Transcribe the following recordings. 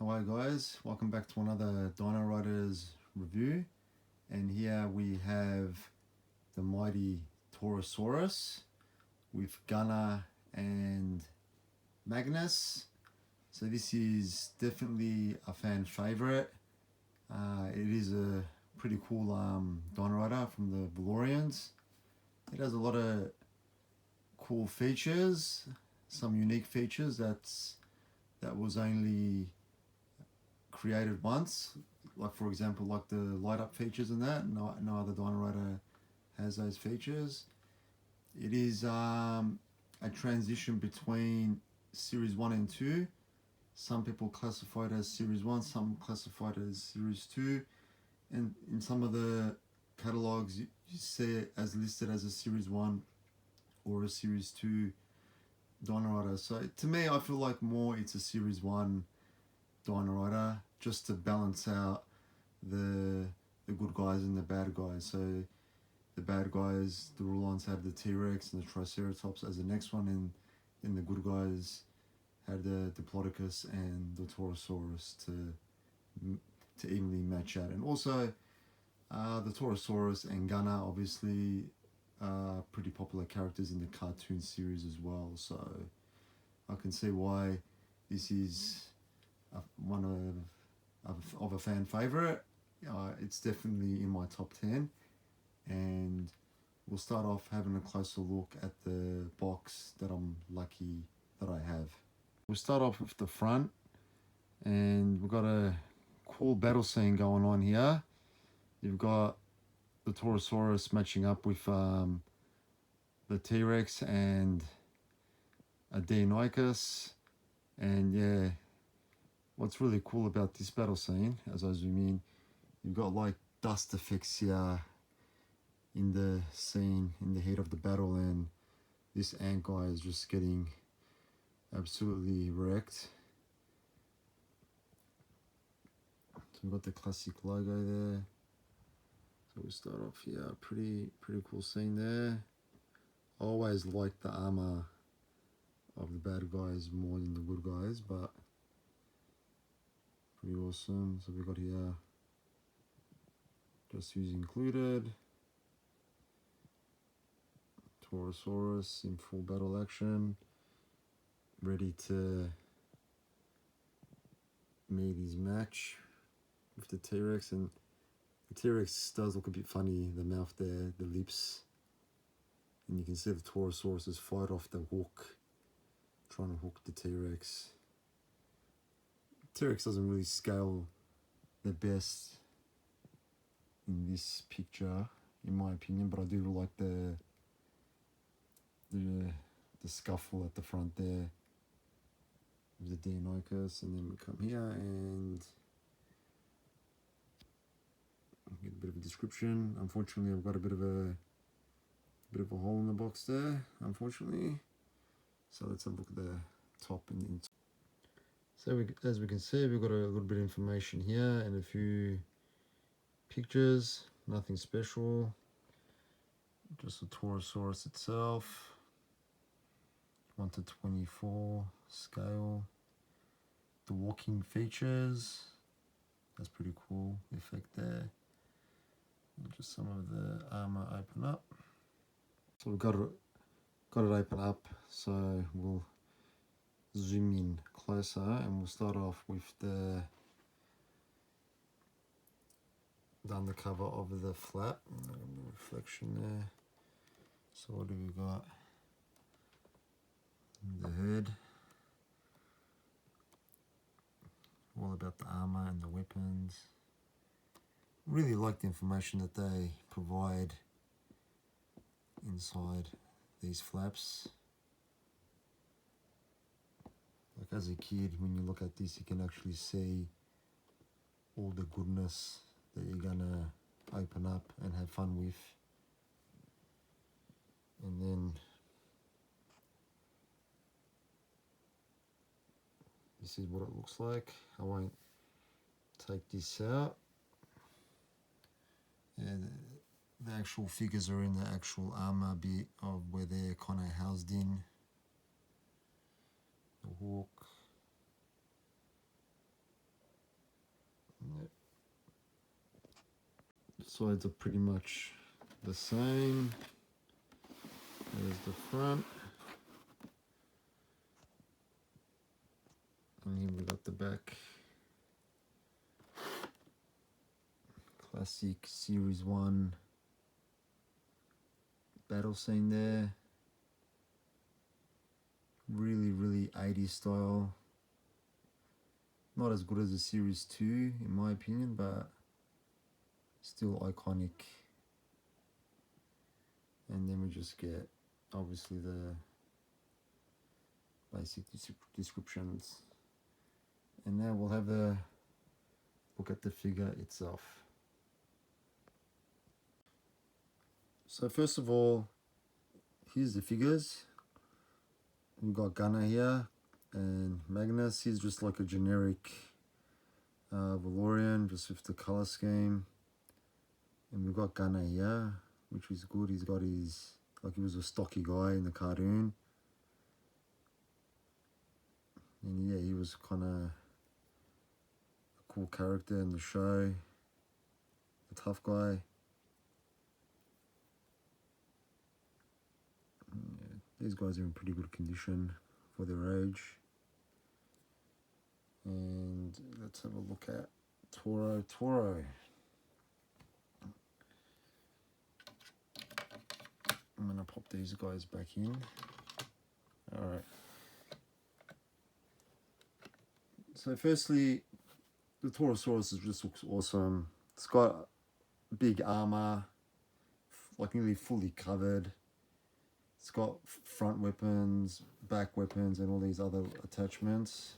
Hello guys, welcome back to another Dino Riders review, and here we have the mighty Torosaurus with Gunner and Magnus. So this is definitely a fan favorite. It is a pretty cool Dino Rider from the Valorians. It has a lot of cool features, some unique features that was only created once, like for example like the light up features and that. No other Dino Rider has those features. It is a transition between series 1 and 2. Some people classify it as series 1, some classify it as series 2, and in some of the catalogs you see it as listed as a series 1 or a series 2 Dino Rider. So to me, I feel like more it's a series 1 Dino Rider, just to balance out the good guys and the bad guys. So the bad guys, the Rulons, had the T-Rex and the Triceratops as the next one, and then the good guys had the Diplodocus and the Torosaurus to evenly match out. And also the Torosaurus and Gunner obviously are pretty popular characters in the cartoon series as well, so I can see why this is one of a fan favorite. It's definitely in my top 10, and we'll start off having a closer look at the box that I'm lucky that I have. We'll start off with the front, and we've got a cool battle scene going on here. You've got the Torosaurus matching up with the T-Rex and a Deinonychus, and yeah, what's really cool about this battle scene, as I zoom in, you've got like dust effects here in the scene, in the heat of the battle, and this ant guy is just getting absolutely wrecked. So we've got the classic logo there. So we'll start off here, pretty cool scene there. I always like the armor of the bad guys more than the good guys, but pretty awesome. So we've got here just use included, Torosaurus in full battle action, ready to meet his match with the T-Rex. And the T-Rex does look a bit funny, the mouth there, the lips, and you can see the Torosaurus is fight off the hook, trying to hook the T-Rex. T-Rex doesn't really scale the best in this picture, in my opinion, but I do like the scuffle at the front there with the Deinonychus. And then we come here and get a bit of a description. Unfortunately, I've got a bit of a hole in the box there, unfortunately. So let's have a look at the top and so as we can see, we've got a little bit of information here and a few pictures, nothing special, just the Torosaurus itself, 1:24 scale, the walking features, that's pretty cool effect there, and just some of the armor open up. So we've got it open up, so we'll zoom in closer and we'll start off with the undercover of the flap, reflection there. So what do we got? The head, all about the armor and the weapons. Really like the information that they provide inside these flaps. Like as a kid, when you look at this, you can actually see all the goodness that you're gonna open up and have fun with. And then this is what it looks like. I won't take this out. And the actual figures are in the actual armor bit of where they're kind of housed in. The hawk. Sides are pretty much the same. There's the front. And here we got the back. Classic Series 1 battle scene there. Really, really 80s style. Not as good as the Series 2 in my opinion, but still iconic. And then we just get obviously the basic descriptions. And now we'll have a look at the figure itself. So first of all, here's the figures. We've got Gunner here and Magnus. He's just like a generic Valorian, just with the color scheme. And we've got Gunner here, which is good. He's got his, like he was a stocky guy in the cartoon. And yeah, he was kind of a cool character in the show. A tough guy. Yeah, these guys are in pretty good condition for their age. And let's have a look at Toro. I'm gonna pop these guys back in. Alright. So firstly, the Torosaurus just looks awesome. It's got big armor, like nearly fully covered. It's got front weapons, back weapons, and all these other attachments.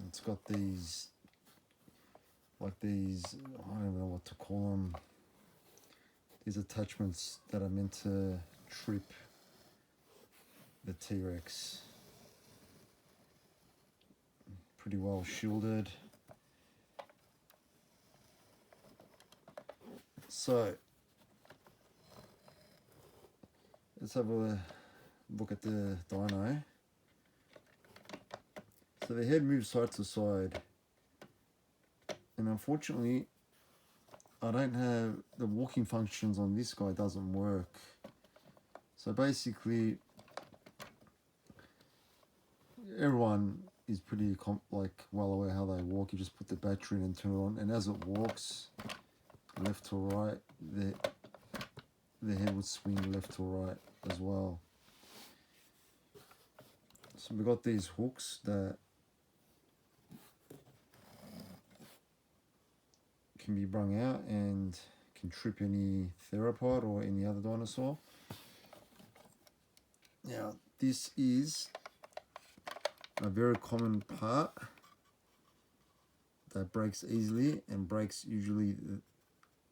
It's got these, like these, I don't know what to call them, these attachments that are meant to trip the T-Rex. Pretty well shielded. So let's have a look at the dino. So the head moves side to side, and unfortunately I don't have the walking functions on this guy, doesn't work. So basically everyone is pretty well aware how they walk. You just put the battery in and turn it on, and as it walks left to right, the head would swing left to right as well. So we got these hooks that can be brung out and can trip any theropod or any other dinosaur. Now this is a very common part that breaks easily and breaks usually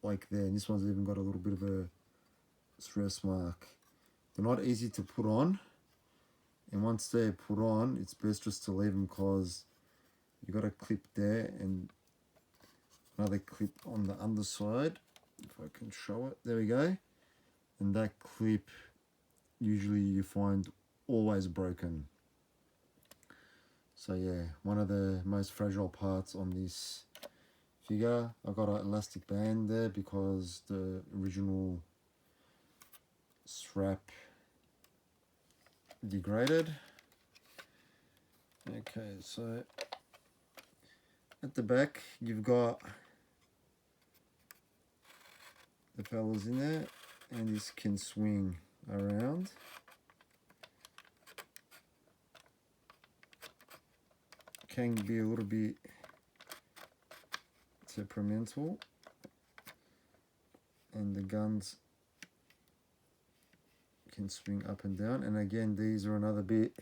like there, and this one's even got a little bit of a stress mark. They're not easy to put on, and once they're put on, it's best just to leave them, because you got a clip there and another clip on the underside, if I can show it. There we go. And that clip usually you find always broken. So yeah, one of the most fragile parts on this figure. I got an elastic band there because the original strap degraded. Okay, so at the back you've got the fellas in there, and this can swing around. Can be a little bit temperamental, and the guns can swing up and down. And again, these are another bit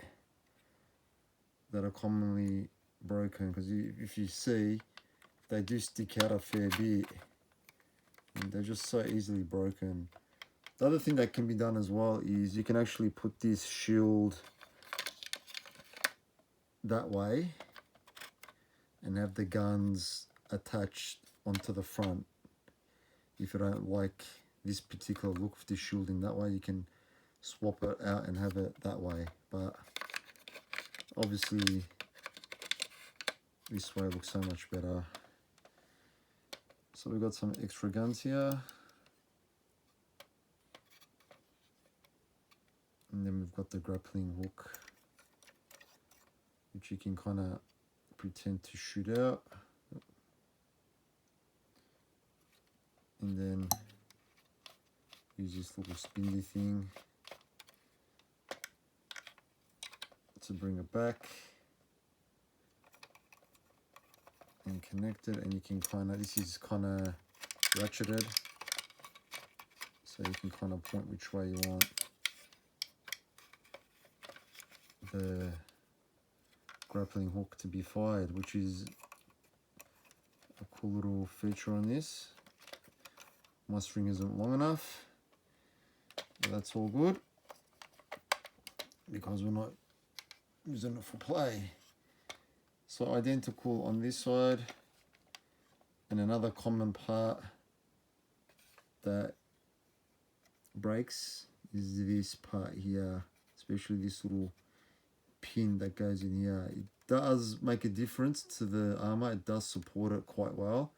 that are commonly broken, because if you see, they do stick out a fair bit, and they're just so easily broken. The other thing that can be done as well is you can actually put this shield that way and have the guns attached onto the front. If you don't like this particular look of this shielding that way, you can swap it out and have it that way. But obviously This way looks so much better. So we've got some extra guns here. And then we've got the grappling hook, which you can kind of pretend to shoot out. And then use this little spinny thing to bring it back and connect it. And you can kind of, this is kind of ratcheted, so you can kind of point which way you want the grappling hook to be fired, which is a cool little feature on this. My string isn't long enough, but that's all good because we're not using it for play. So identical on this side, and another common part that breaks is this part here, especially this little pin that goes in here. It does make a difference to the armor, it does support it quite well.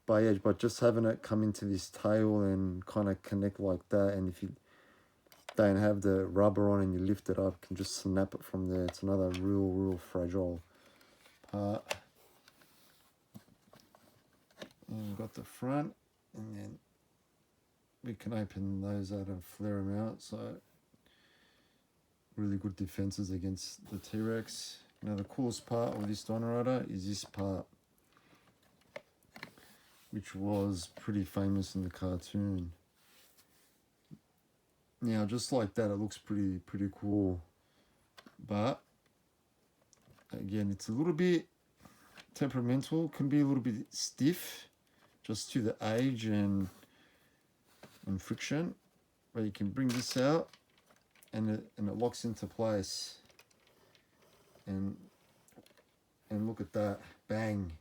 But yeah, but just having it come into this tail and kind of connect like that, and if you don't have the rubber on and you lift it up, you can just snap it from there. It's another real fragile part. And we've got the front, and then we can open those out and flare them out. So really good defenses against the T-Rex. Now the coolest part of this Dino Rider is this part, which was pretty famous in the cartoon. Now, just like that, it looks pretty cool. But again, it's a little bit temperamental, can be a little bit stiff, just to the age and friction. But you can bring this out, and it locks into place. And look at that, bang!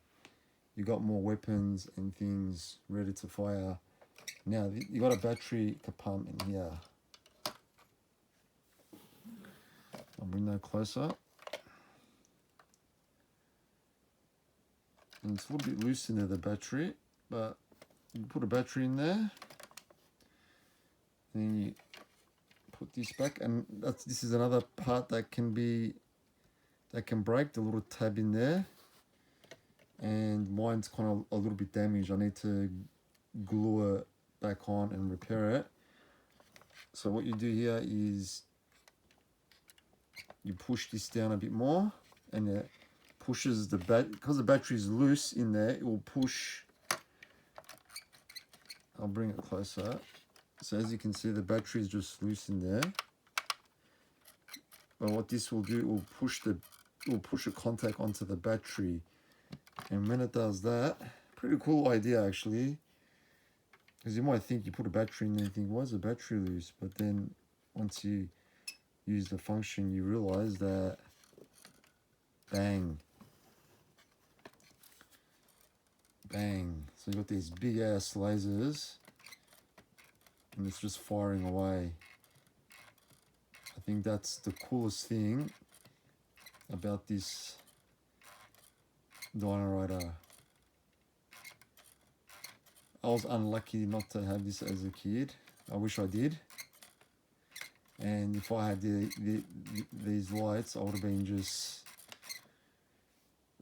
You got more weapons and things ready to fire. Now you got a battery compartment here. I'll bring that closer. And it's a little bit loose in there, the battery, but you put a battery in there. Then you put this back, and this is another part that can break, the little tab in there. And mine's kind of a little bit damaged. I need to glue it back on and repair it. So what you do here is you push this down a bit more, and it pushes the because the battery is loose in there, it will push. I'll bring it closer. So as you can see, the battery is just loose in there. But what this will do, it will push a contact onto the battery. And when it does that, pretty cool idea actually, because you might think you put a battery in there and think, why is the battery loose? But then once you use the function, you realize that, bang, bang. So you got these big ass lasers, and it's just firing away. I think that's the coolest thing about this Dino Rider. I was unlucky not to have this as a kid. I wish I did. And if I had these lights, I would have been just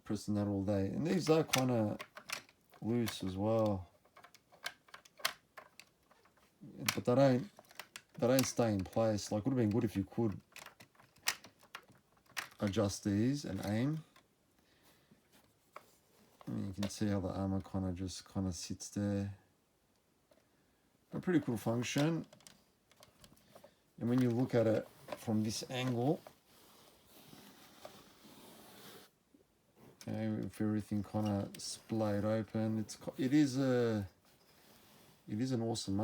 pressing that all day. And these are kind of loose as well, but they don't stay in place. Like, would have been good if you could adjust these and aim. And you can see how the armor kind of sits there. A pretty cool function. And when you look at it from this angle, if everything kind of splayed open, it is an awesome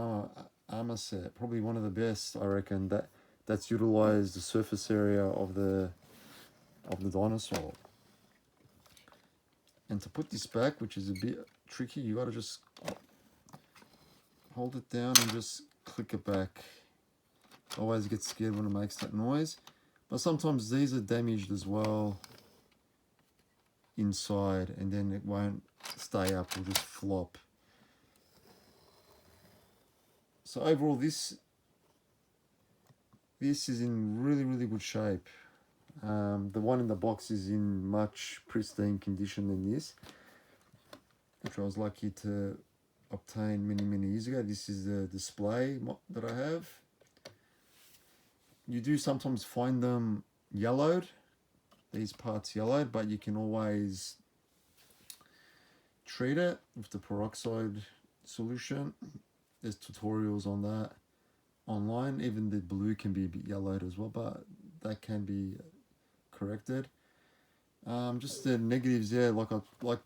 armor set. Probably one of the best, I reckon, that's utilized the surface area of the dinosaur. And to put this back, which is a bit tricky, you got to just hold it down and just click it back. I always get scared when it makes that noise, but sometimes these are damaged as well. inside, and then it won't stay up, it'll just flop. So overall, this is in really good shape. The one in the box is in much pristine condition than this, which I was lucky to obtain many years ago. This is the display that I have. You do sometimes find them yellowed, these parts yellowed, but you can always treat it with the peroxide solution. There's tutorials on that online. Even the blue can be a bit yellowed as well, but that can be corrected. Just the negatives there, like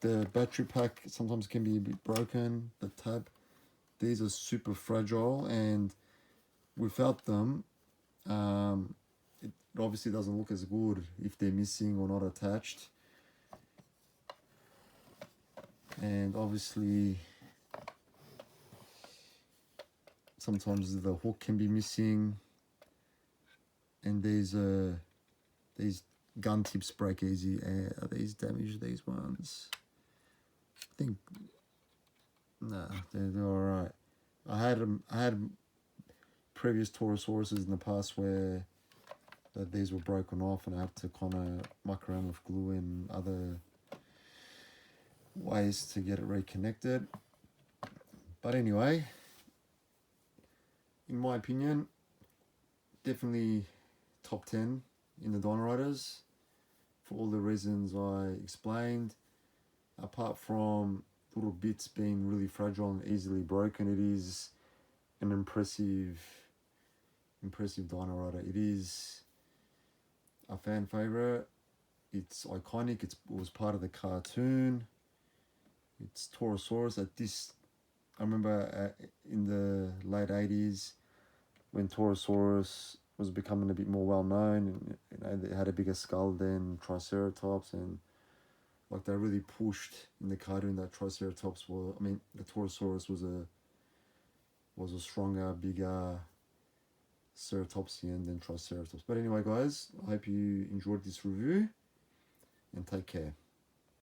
the battery pack sometimes can be a bit broken. The tab, these are super fragile, and without them, it obviously doesn't look as good if they're missing or not attached. And obviously sometimes the hook can be missing, and these gun tips break easy. Are these damaged, these ones? I think nah, they're all right. I had previous Torosauruses in the past where these were broken off, and I had to kind of muck around with glue and other ways to get it reconnected. But anyway, in my opinion, definitely top 10 in the Dino Riders for all the reasons I explained. Apart from little bits being really fragile and easily broken, it is an impressive Dino Rider. It is a fan favorite. It's iconic. It was part of the cartoon. It's Torosaurus. I remember in the late 80s when Torosaurus was becoming a bit more well known, and they had a bigger skull than Triceratops, and like they really pushed in the cartoon that Triceratops the Torosaurus was a stronger, bigger ceratopsian than Triceratops. But anyway, guys, I hope you enjoyed this review, and take care.